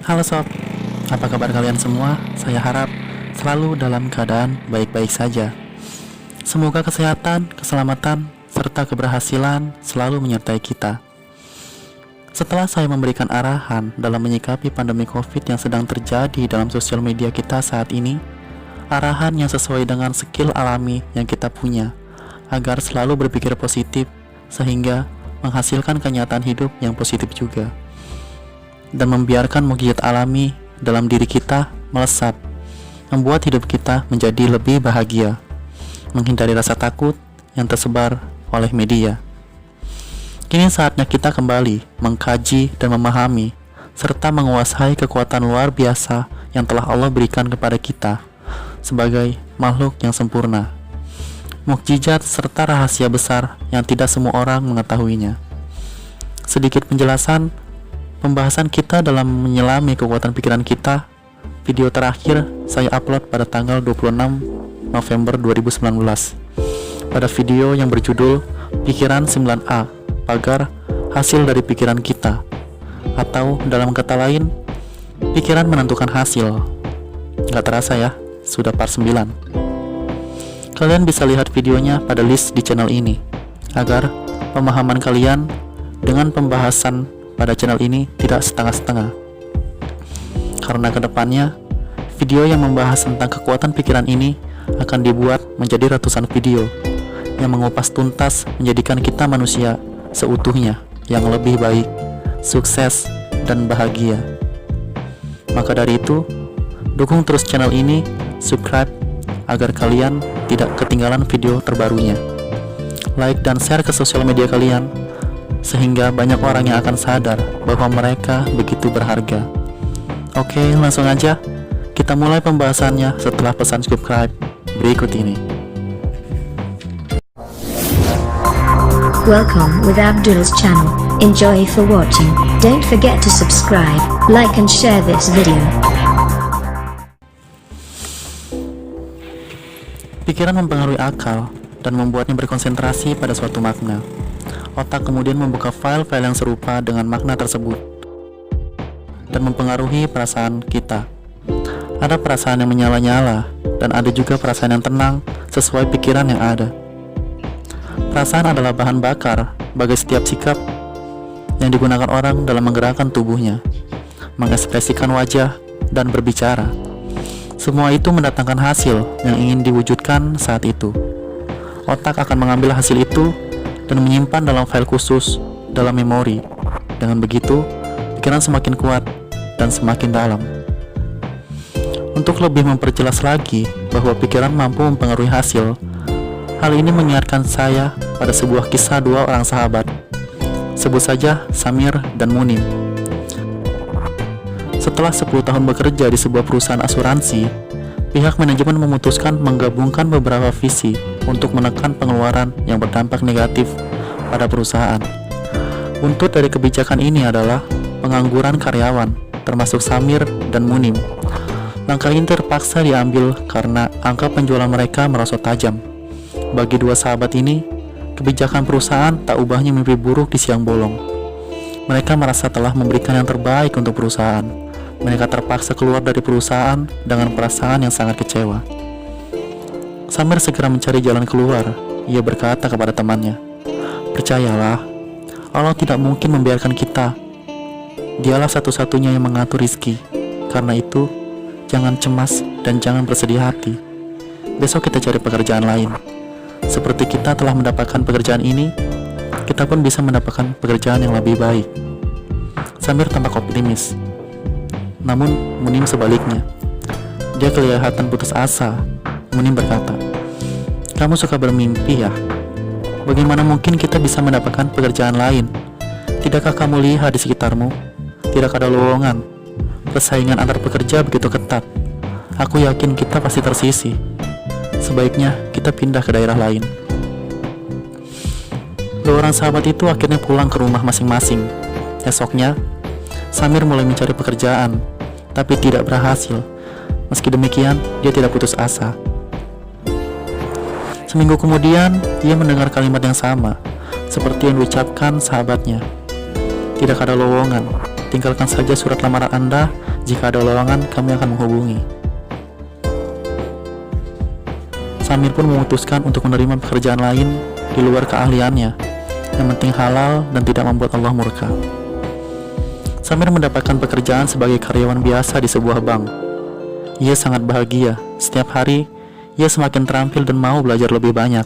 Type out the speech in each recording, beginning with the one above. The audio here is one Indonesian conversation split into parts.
Halo sob, apa kabar kalian semua? Saya harap selalu dalam keadaan baik-baik saja. Semoga kesehatan, keselamatan, serta keberhasilan selalu menyertai kita. Setelah saya memberikan arahan dalam menyikapi pandemi COVID yang sedang terjadi dalam sosial media kita saat ini, arahan yang sesuai dengan skill alami yang kita punya, agar selalu berpikir positif, sehingga menghasilkan kenyataan hidup yang positif juga. Dan membiarkan mukjizat alami dalam diri kita melesat, membuat hidup kita menjadi lebih bahagia, menghindari rasa takut yang tersebar oleh media. Kini saatnya kita kembali mengkaji dan memahami, serta menguasai kekuatan luar biasa yang telah Allah berikan kepada kita sebagai makhluk yang sempurna. Mukjizat serta rahasia besar yang tidak semua orang mengetahuinya. Sedikit penjelasan pembahasan kita dalam menyelami kekuatan pikiran kita. Video terakhir saya upload pada tanggal 26 November 2019. Pada video yang berjudul Pikiran 9A, pagar hasil dari pikiran kita. Atau dalam kata lain, pikiran menentukan hasil. Gak terasa ya, sudah part 9. Kalian bisa lihat videonya pada list di channel ini, agar pemahaman kalian dengan pembahasan pada channel ini tidak setengah-setengah. Karena kedepannya, video yang membahas tentang kekuatan pikiran ini akan dibuat menjadi ratusan video yang mengupas tuntas menjadikan kita manusia seutuhnya yang lebih baik, sukses, dan bahagia. Maka dari itu, dukung terus channel ini, subscribe agar kalian tidak ketinggalan video terbarunya. Like dan share ke sosial media kalian, sehingga banyak orang yang akan sadar bahwa mereka begitu berharga. Oke, langsung aja kita mulai pembahasannya setelah pesan subscribe berikut ini. Welcome with Abdul's channel. Enjoy for watching. Don't forget to subscribe, like and share this video. Pikiran mempengaruhi akal dan membuatnya berkonsentrasi pada suatu makna. Otak kemudian membuka file-file yang serupa dengan makna tersebut dan mempengaruhi perasaan kita. Ada perasaan yang menyala-nyala dan ada juga perasaan yang tenang sesuai pikiran yang ada. Perasaan adalah bahan bakar bagi setiap sikap yang digunakan orang dalam menggerakkan tubuhnya, mengekspresikan wajah, dan berbicara. Semua itu mendatangkan hasil yang ingin diwujudkan saat itu. Otak akan mengambil hasil itu dan menyimpan dalam file khusus dalam memori. Dengan begitu, pikiran semakin kuat dan semakin dalam. Untuk lebih memperjelas lagi bahwa pikiran mampu mempengaruhi hasil, hal ini mengingatkan saya pada sebuah kisah dua orang sahabat. Sebut saja Samir dan Munim. Setelah 10 tahun bekerja di sebuah perusahaan asuransi, pihak manajemen memutuskan menggabungkan beberapa visi untuk menekan pengeluaran yang berdampak negatif pada perusahaan. Buntut dari kebijakan ini adalah pengangguran karyawan, termasuk Samir dan Munim. Langkah ini terpaksa diambil karena angka penjualan mereka merosot tajam. Bagi dua sahabat ini, kebijakan perusahaan tak ubahnya mimpi buruk di siang bolong. Mereka merasa telah memberikan yang terbaik untuk perusahaan. Mereka terpaksa keluar dari perusahaan dengan perasaan yang sangat kecewa. Samir segera mencari jalan keluar. Ia berkata kepada temannya, "Percayalah, Allah tidak mungkin membiarkan kita. Dialah satu-satunya yang mengatur rizki. Karena itu, jangan cemas dan jangan bersedih hati. Besok kita cari pekerjaan lain. Seperti kita telah mendapatkan pekerjaan ini, kita pun bisa mendapatkan pekerjaan yang lebih baik." Samir tampak optimis. Namun Munim sebaliknya. Dia kelihatan putus asa. Munim berkata, "Kamu suka bermimpi ya? Bagaimana mungkin kita bisa mendapatkan pekerjaan lain? Tidakkah kamu lihat di sekitarmu? Tidak ada lowongan. Persaingan antar pekerja begitu ketat. Aku yakin kita pasti tersisih. Sebaiknya kita pindah ke daerah lain." Dua orang sahabat itu akhirnya pulang ke rumah masing-masing. Esoknya, Samir mulai mencari pekerjaan, tapi tidak berhasil. Meski demikian, dia tidak putus asa. Seminggu kemudian, dia mendengar kalimat yang sama, seperti yang diucapkan sahabatnya. "Tidak ada lowongan, tinggalkan saja surat lamaran Anda Jika ada lowongan, kami akan menghubungi. Samir pun memutuskan untuk menerima pekerjaan lain di luar keahliannya, yang penting halal dan tidak membuat Allah murka. Samir mendapatkan pekerjaan sebagai karyawan biasa di sebuah bank. Ia sangat bahagia. Setiap hari, ia semakin terampil dan mau belajar lebih banyak.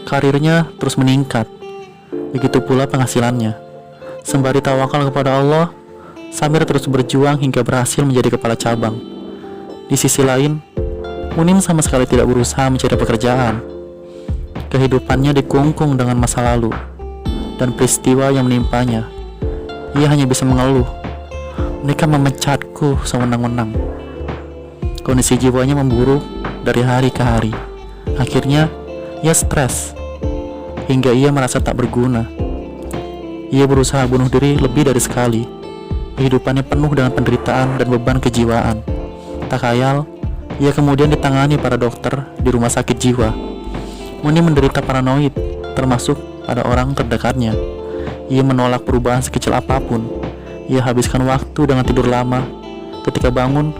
Karirnya terus meningkat. Begitu pula penghasilannya. Sembari tawakal kepada Allah, Samir terus berjuang hingga berhasil menjadi kepala cabang. Di sisi lain, Munim sama sekali tidak berusaha mencari pekerjaan. Kehidupannya dikungkung dengan masa lalu dan peristiwa yang menimpanya. Ia hanya bisa mengeluh, "Mereka memecatku sewenang-wenang." Kondisi jiwanya memburuk dari hari ke hari. Akhirnya, ia stres hingga ia merasa tak berguna. Ia berusaha bunuh diri lebih dari sekali. Kehidupannya penuh dengan penderitaan dan beban kejiwaan. Tak khayal, ia kemudian ditangani para dokter di rumah sakit jiwa. Munim menderita paranoid, termasuk pada orang terdekatnya. Ia menolak perubahan sekecil apapun. Ia habiskan waktu dengan tidur lama. Ketika bangun,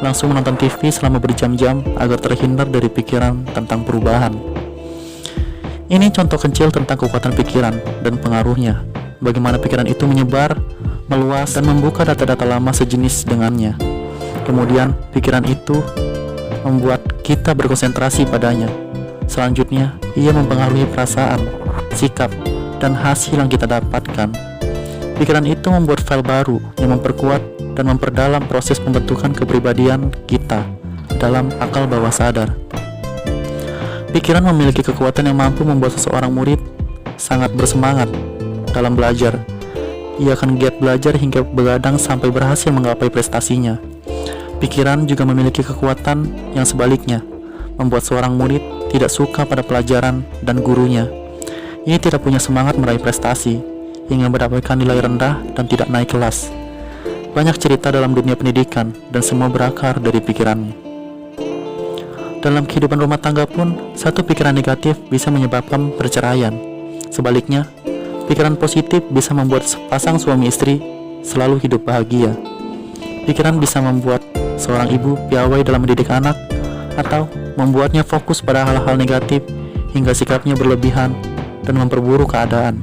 langsung menonton TV selama berjam-jam agar terhindar dari pikiran tentang perubahan. Ini contoh kecil tentang kekuatan pikiran dan pengaruhnya. Bagaimana pikiran itu menyebar, meluas, dan membuka data-data lama sejenis dengannya. Kemudian, pikiran itu membuat kita berkonsentrasi padanya. Selanjutnya, ia mempengaruhi perasaan, sikap, dan hasil yang kita dapatkan. Pikiran itu membuat file baru yang memperkuat dan memperdalam proses pembentukan kepribadian kita dalam akal bawah sadar. Pikiran memiliki kekuatan yang mampu membuat seseorang murid sangat bersemangat dalam belajar. Ia akan giat belajar hingga begadang sampai berhasil menggapai prestasinya. Pikiran juga memiliki kekuatan yang sebaliknya, membuat seorang murid tidak suka pada pelajaran dan gurunya. Ia tidak punya semangat meraih prestasi, hingga mendapatkan nilai rendah dan tidak naik kelas. Banyak cerita dalam dunia pendidikan, dan semua berakar dari pikirannya. Dalam kehidupan rumah tangga pun, satu pikiran negatif bisa menyebabkan perceraian. Sebaliknya, pikiran positif bisa membuat sepasang suami istri selalu hidup bahagia. Pikiran bisa membuat seorang ibu piawai dalam mendidik anak, atau membuatnya fokus pada hal-hal negatif hingga sikapnya berlebihan dan memperburuk keadaan.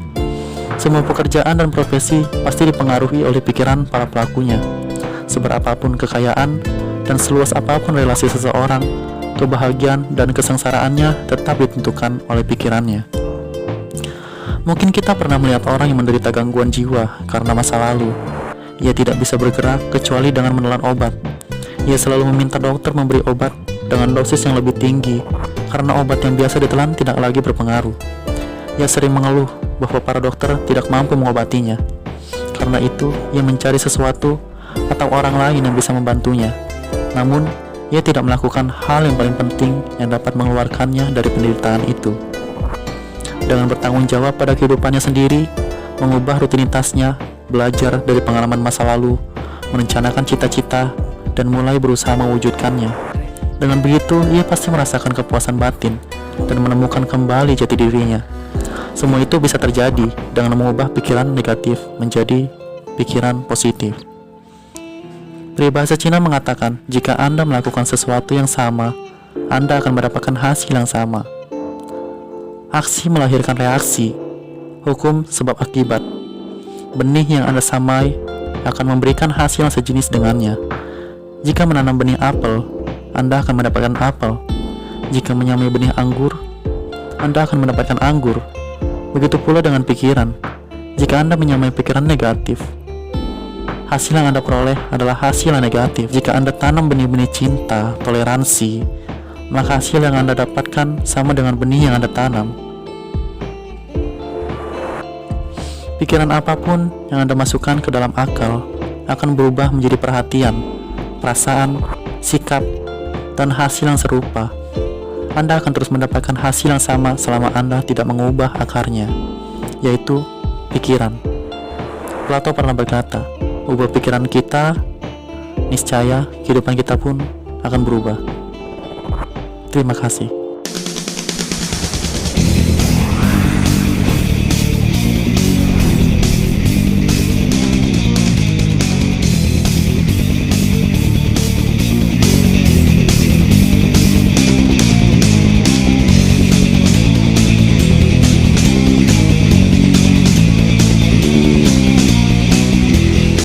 Semua pekerjaan dan profesi pasti dipengaruhi oleh pikiran para pelakunya. Seberapapun kekayaan dan seluas apapun relasi seseorang, kebahagiaan dan kesengsaraannya tetap ditentukan oleh pikirannya. Mungkin kita pernah melihat orang yang menderita gangguan jiwa karena masa lalu. Ia tidak bisa bergerak kecuali dengan menelan obat. Ia selalu meminta dokter memberi obat dengan dosis yang lebih tinggi karena obat yang biasa ditelan tidak lagi berpengaruh. Ia sering mengeluh bahwa para dokter tidak mampu mengobatinya. Karena itu, ia mencari sesuatu atau orang lain yang bisa membantunya. Namun, ia tidak melakukan hal yang paling penting yang dapat mengeluarkannya dari penderitaan itu. Dengan bertanggung jawab pada kehidupannya sendiri, mengubah rutinitasnya, belajar dari pengalaman masa lalu, merencanakan cita-cita, dan mulai berusaha mewujudkannya. Dengan begitu, ia pasti merasakan kepuasan batin dan menemukan kembali jati dirinya. Semua itu bisa terjadi dengan mengubah pikiran negatif menjadi pikiran positif. Peribahasa Cina mengatakan, jika Anda melakukan sesuatu yang sama, Anda akan mendapatkan hasil yang sama. Aksi melahirkan reaksi, hukum sebab akibat. Benih yang Anda samai akan memberikan hasil yang sejenis dengannya. Jika menanam benih apel, Anda akan mendapatkan apel. Jika menyamai benih anggur, Anda akan mendapatkan anggur. Begitu pula dengan pikiran. Jika Anda menyamai pikiran negatif, hasil yang Anda peroleh adalah hasil yang negatif. Jika Anda tanam benih-benih cinta, toleransi, maka hasil yang Anda dapatkan sama dengan benih yang Anda tanam. Pikiran apapun yang Anda masukkan ke dalam akal akan berubah menjadi perhatian, perasaan, sikap, dan hasil yang serupa. Anda akan terus mendapatkan hasil yang sama selama Anda tidak mengubah akarnya, yaitu pikiran. Plato pernah berkata, ubah pikiran kita, niscaya kehidupan kita pun akan berubah. Terima kasih.